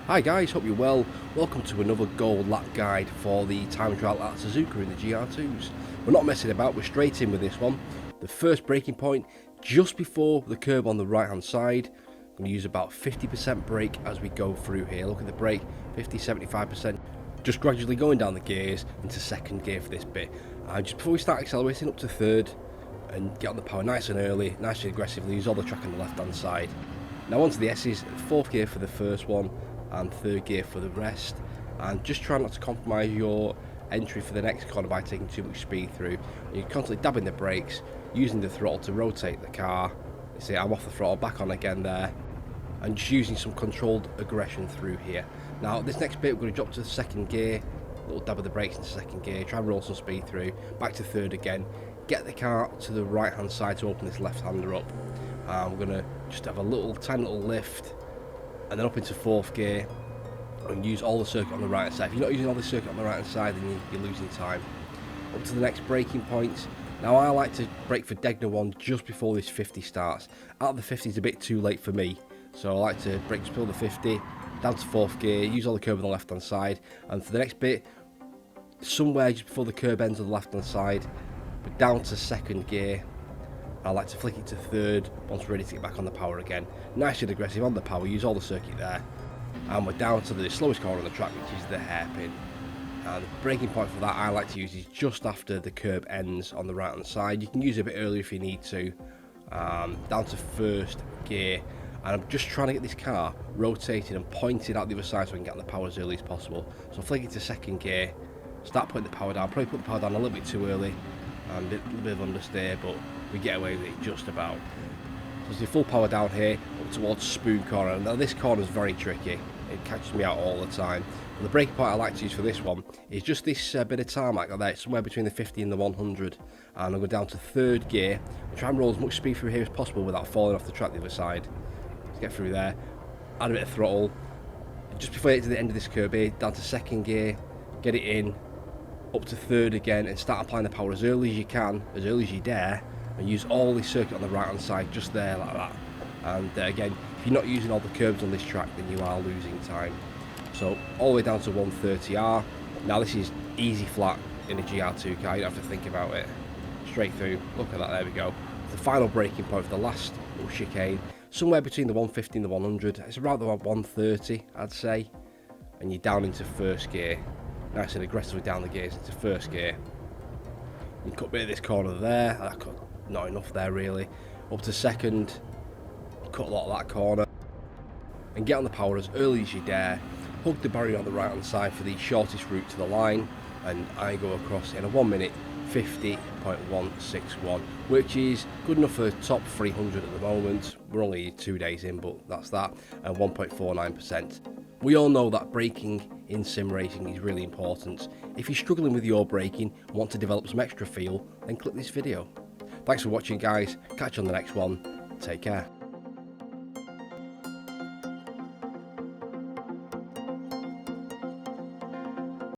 Hi guys, hope you're well. Welcome to another gold lap guide for the time trial at Suzuka in the GR2s. We're not messing about, we're straight in with this one. The first braking point, just before the curb on the right hand side. I'm going to use about 50% brake as we go through here. Look at the brake, 50-75%. Just gradually going down the gears into second gear for this bit. And just before we start accelerating up to third and get on the power nice and early, nice and aggressively, use all the track on the left hand side. Now onto the Esses, fourth gear for the first one and third gear for the rest, and just try not to compromise your entry for the next corner by taking too much speed through. You're constantly dabbing the brakes, using the throttle to rotate the car. You see I'm off the throttle, back on again there, and just using some controlled aggression through here. Now this next bit we're going to drop to the second gear, little dab of the brakes into second gear, try and roll some speed through, back to third again, get the car to the right hand side to open this left hander up. We're going to just have a tiny little lift and then up into fourth gear and use all the circuit on the right hand side. If you're not using all the circuit on the right hand side, then you're losing time. Up to the next braking point. Now I like to brake for Degner 1 just before this 50 starts. Out of the 50 is a bit too late for me, so I like to brake just before the 50, down to fourth gear, use all the curb on the left hand side, and for the next bit, somewhere just before the curb ends on the left hand side, but down to second gear. I like to flick it to third once we're ready to get back on the power again. Nice and aggressive on the power, use all the circuit there. And we're down to the slowest corner on the track, which is the hairpin. And the braking point for that I like to use is just after the curb ends on the right hand side. You can use it a bit earlier if you need to. Down to first gear. And I'm just trying to get this car rotated and pointed out the other side so I can get on the power as early as possible. So flick it to second gear, start putting the power down. Probably put the power down a little bit too early. And a little bit of understeer, but we get away with it just about. So it's the full power down here up towards Spoon corner. Now this corner is very tricky, it catches me out all the time. And the braking point I like to use for this one is just this bit of tarmac right there, somewhere between the 50 and the 100. And I'll go down to third gear and try and roll as much speed through here as possible without falling off the track the other side. Let's get through there, add a bit of throttle. Just before I get to the end of this curb here, down to second gear, get it in, up to third again, and start applying the power as early as you can, as early as you dare, and use all the circuit on the right hand side just there like that. And again, if you're not using all the curbs on this track, then you are losing time. So all the way down to 130R. Now this is easy flat in a GR2 car, you don't have to think about it. Straight through, look at that, there we go. The final braking point for the last little chicane, somewhere between the 150 and the 100. It's around the 130 I'd say. And you're down into first gear. Nice and aggressively down the gears into first gear. You cut a bit of this corner there, I cut not enough there really. Up to second, cut a lot of that corner. And get on the power as early as you dare. Hug the barrier on the right hand side for the shortest route to the line. And I go across in a 1 minute 50.161, which is good enough for the top 300 at the moment. We're only 2 days in, but that's that, and 1.49%. We all know that braking in sim racing is really important. If you're struggling with your braking and want to develop some extra feel, then click this video. Thanks for watching guys, catch you on the next one, take care.